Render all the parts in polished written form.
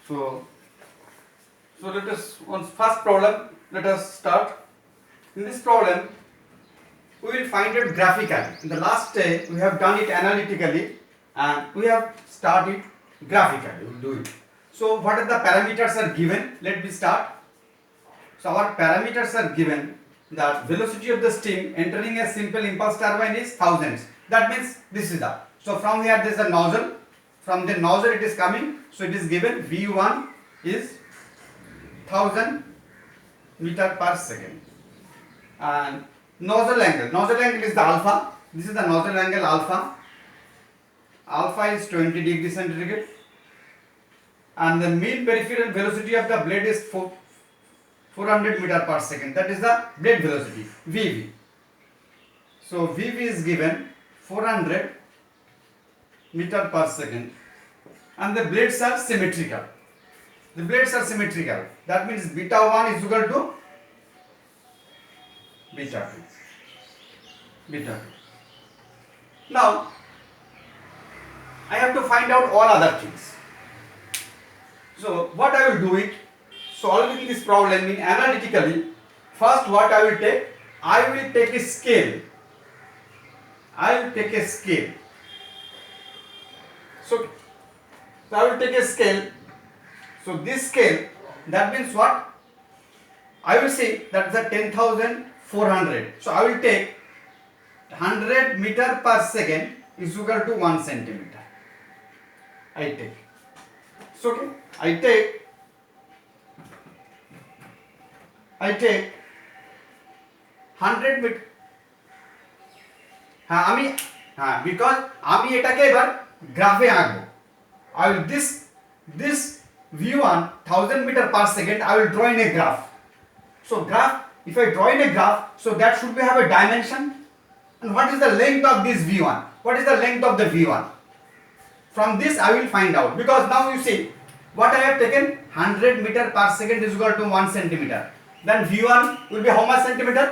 So, let us on first problem. Let us start. In this problem, we will find it graphically. In the last day, we have done it analytically, and we have started graphically. We will do it. So, what are the parameters are given? Let me start. So, our parameters are given. The velocity of the steam entering a simple impulse turbine is thousands. That means this is the. So, from here there is a nozzle. From the nozzle it is coming. So, it is given V1 is 1000 meter per second. And nozzle angle is the alpha. This is the nozzle angle alpha. Alpha is 20 degree centigrade. And the mean peripheral velocity of the blade is 400 meter per second. That is the blade velocity, VV. So VV is given 400 meter per second, and the blades are symmetrical. The blades are symmetrical. That means beta 1 is equal to beta 2. Beta 2. Now I have to find out all other things. So what I will do it, solving this problem in analytically. First, what I will take? I will take a scale. I will take a scale. So I will take a scale. So this scale, that means what? I will say that the 10,400. So I will take 100 meter per second is equal to 1 centimeter. I take. So okay, I take 100 meter. Because আমি এটাকে এবার গ্রাফে আঁকবো. I will this V1 1000 meter per second I will draw in a graph. So graph, if I draw in a graph, so that should be have a dimension. And what is the length of this V1? What is the length of the V1? From this I will find out, because now you see what I have taken, 100 meter per second is equal to 1 centimeter. Then V1 will be how much centimeter?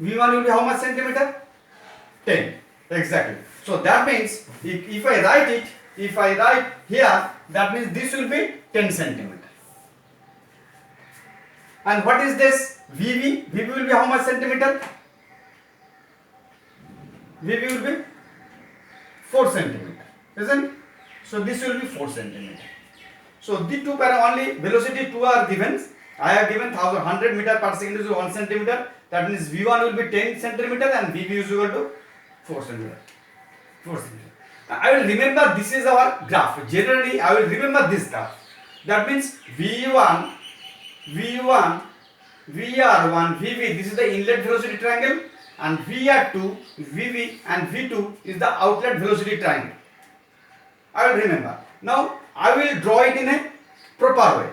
V1 will be how much centimeter? 10. Exactly. So that means if I write it, if I write here, that means this will be 10 centimeter. And what is this? VV? VV will be how much centimeter? VV will be 4 centimeter. Isn't it? So this will be 4 centimeter. So the two only velocity 2 are given. I have given 100 meter per second is 1 centimeter. That means V1 will be 10 centimeter and VV is equal to 4 centimeter. 4 centimeter. Now I will remember this is our graph. Generally I will remember this graph. That means V1, VR1, VV. This is the inlet velocity triangle, and VR2, VV, and V2 is the outlet velocity triangle. I will remember. Now I will draw it in a proper way.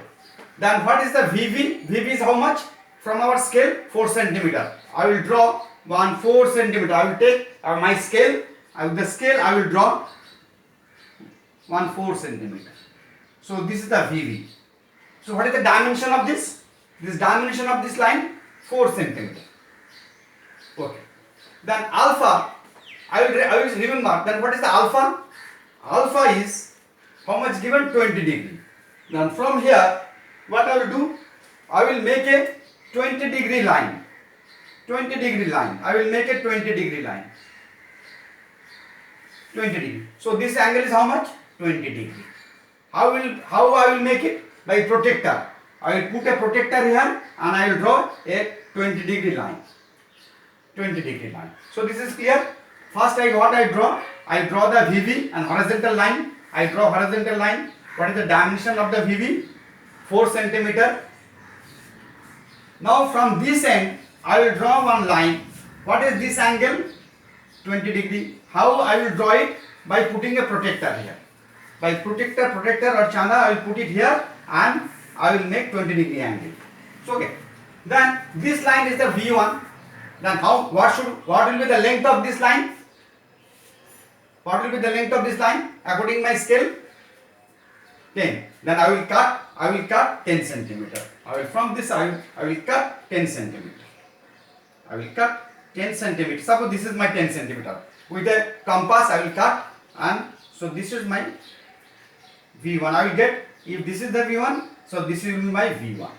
Then what is the VV? VV is how much? From our scale 4 centimeter. I will draw 4 centimeter. I will take my scale. With the scale I will draw 4 centimeter. So this is the VV. So what is the dimension of this? This dimension of this line 4 centimeter. Okay. Then alpha. I will remember. Then what is the alpha? Alpha is how much given? 20 degree. Then from here, what I will do? I will make a 20 degree line. 20 degree line. I will make a 20 degree line. 20 degree. So this angle is how much? 20 degree. How I will make it? By protector. I will put a protector here and I will draw a 20 degree line. 20 degree line. So this is clear. First what I draw? I draw the VV and horizontal line. I draw horizontal line. What is the dimension of the VV? 4 centimeter. Now from this end, I will draw one line. What is this angle? 20 degree. How I will draw it? By putting a protector here. By protector or chanda, I will put it here and I will make 20 degree angle. So okay. Then this line is the V1. Then what will be the length of this line? What will be the length of this line according to my scale? 10. Then I will cut 10 centimeter. From this I will cut 10 centimeter. I will cut 10 centimeter. Suppose this is my 10 centimeter. With a compass I will cut, and so this is my V1. I will get, if this is the V1, so this will be my V1.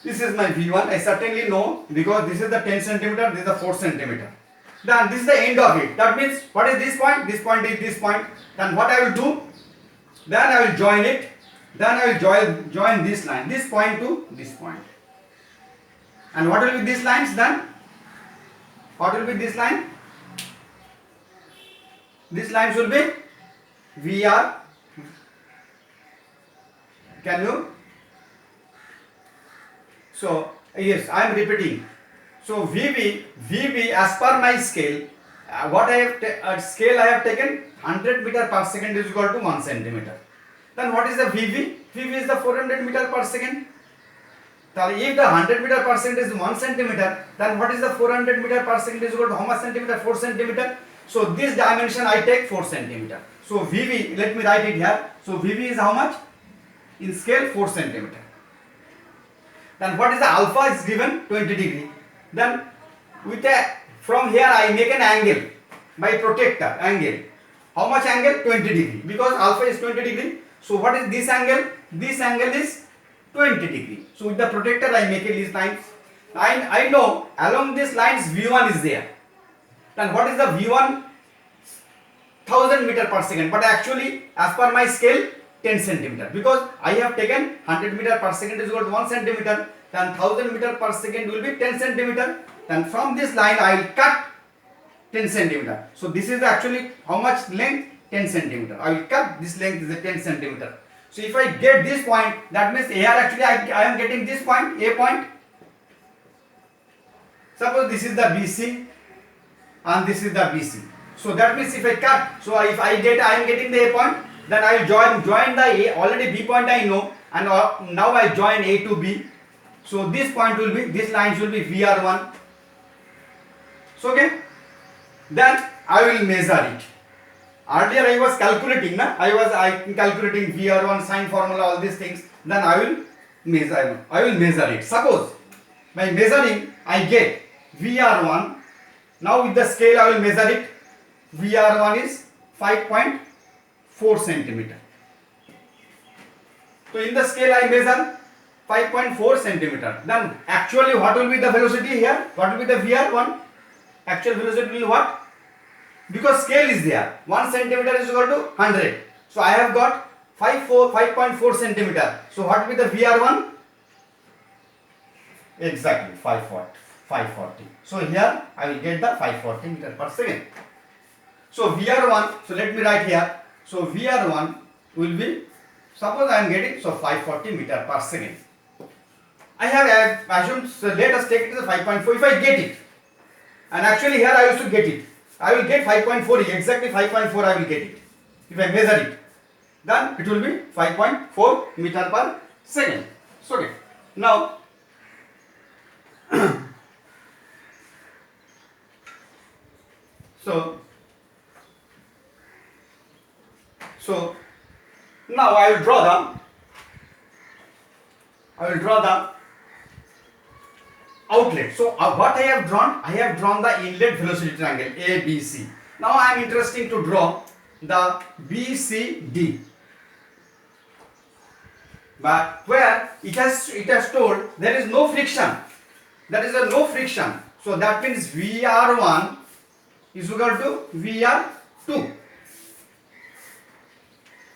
This is my V1. I certainly know because this is the 10 centimeter, this is the 4 centimeter. Then this is the end of it. That means what is this point? This point is this point. Then what I will do? Then I will join it. Then I will join this line, this point to this point. And what will be these lines then? What will be this line? These lines will be VR. Can you? So yes, I am repeating. So VB as per my scale, what I have scale I have taken 100 meter per second is equal to 1 centimeter. Then what is the VV? VV is the 400 meter per second. So if the 100 meter per second is 1 centimeter, then what is the 400 meter per second is equal to how much centimeter? 4 centimeter. So this dimension I take 4 centimeter. So VV, let me write it here. So VV is how much? In scale 4 centimeter. Then what is the alpha is given 20 degree. Then with from here I make an angle by protector angle. How much angle? 20 degree, because alpha is 20 degree. So what is this angle? This angle is 20 degree. So with the protector I make these lines. I know along these lines V1 is there. Then what is the V1? 1000 meter per second, but actually as per my scale 10 centimeter, because I have taken 100 meter per second is equal to 1 centimeter, then 1000 meter per second will be 10 centimeter. Then from this line I will cut 10 centimeter. So this is actually how much length? 10 centimeter. I will cut this length is a 10 centimeter. So if I get this point, that means here actually I am getting this point, A point. Suppose this is the BC and this is the BC. So that means if I cut, so if I am getting the A point, then I will join the A, already B point I know, and now I join A to B. So this point will be, this lines will be VR1. So okay, then I will measure it. Earlier I was calculating, I calculating VR1, sine formula, all these things. Then I will measure it. Suppose by measuring I get VR1. Now with the scale I will measure it. VR1 is 5.4 centimeter. So in the scale I measure 5.4 centimeter. Then actually what will be the velocity here? What will be the VR1? Actual velocity will be what? Because scale is there. 1 centimeter is equal to 100. So I have got 5.4 centimeter. So what will be the VR1? Exactly 540. So here I will get the 540 meter per second. So VR1, so let me write here. So VR1 will be, suppose I am getting, so 540 meter per second. I have assumed, so let us take it as 5.4 if I get it. And actually here I used to get it. I will get 5.4, exactly 5.4 I will get it. If I measure it, then it will be 5.4 meter per second. So okay. Now, so now I will draw the outlet. So what I have drawn the inlet velocity triangle ABC. Now I am interested to draw the BCD, but where it has told there is no friction. There is no friction. So that means VR1 is equal to VR2.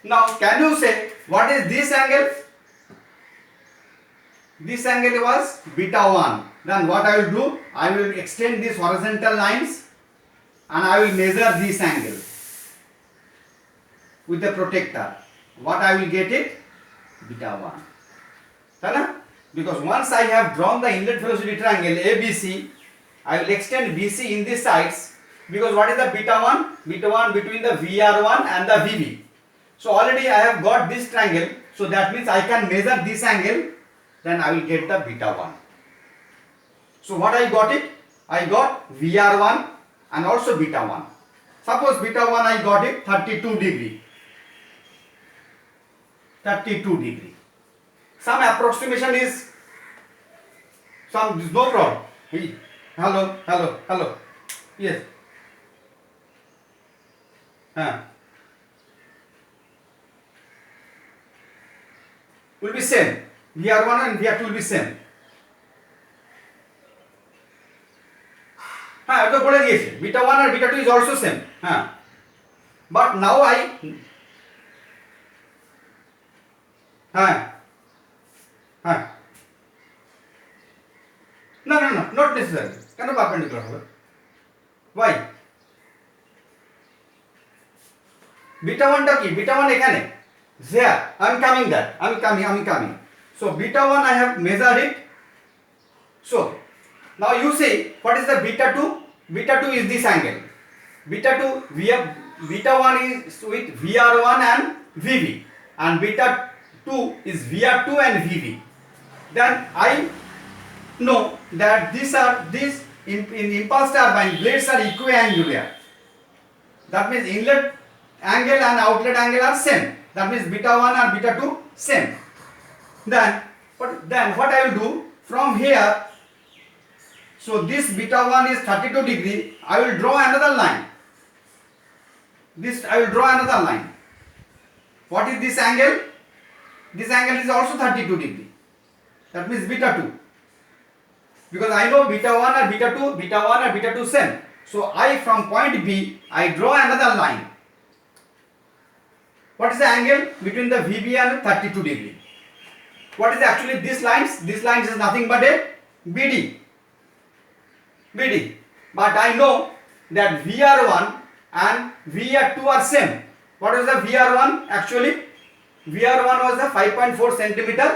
Now can you say what is this angle? This angle was beta 1. Then what I will do? I will extend these horizontal lines and I will measure this angle with the protector. What I will get it? Beta 1. Right? Because once I have drawn the inlet velocity triangle ABC, I will extend BC in these sides, because what is the beta 1? Beta 1 between the VR1 and the VB. So already I have got this triangle, so that means I can measure this angle, then I will get the beta 1. So what I got it? I got VR1 and also beta 1. Suppose beta 1 I got it 32 degree. 32 degree. Some approximation is, no problem. Hello. Yes. will be same. VR1 and VR2 will be same. হ্যাঁ এটা বলে দিয়েছে beta 1 আর beta 2 is also same. হ্যাঁ but now I হ্যাঁ হ্যাঁ না না না not necessary কেন পারপেন্ডিকুলার হবে why বিটা 1 টা কি বিটা 1 এখানে there I am coming there I am coming so beta 1 I have measured it so now you see what is the beta 2 beta 2 is this angle beta 2 beta 1 is with VR1 and VV and beta 2 is VR2 and VV then I know that these in impulse turbine blades are equiangular that means inlet angle and outlet angle are same that means beta 1 and beta 2 same then what I will do from here so this beta 1 is 32 degree I will draw another line I will draw another line what is this angle is also 32 degree that means beta 2 because I know beta 1 and beta 2 same so I from point B I draw another line what is the angle between the VB and 32 degree what is actually this lines is nothing but a BD but I know that VR1 and VR2 are same what is the VR1 actually VR1 was the 5.4 centimeter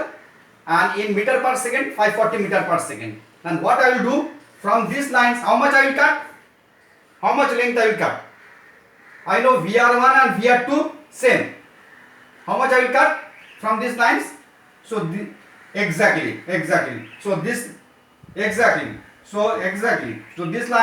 and in meter per second 540 meter per second and what I will do from these lines how much I will cut how much length I will cut I know VR1 and VR2 same how much I will cut from these lines so exactly so this exactly so this line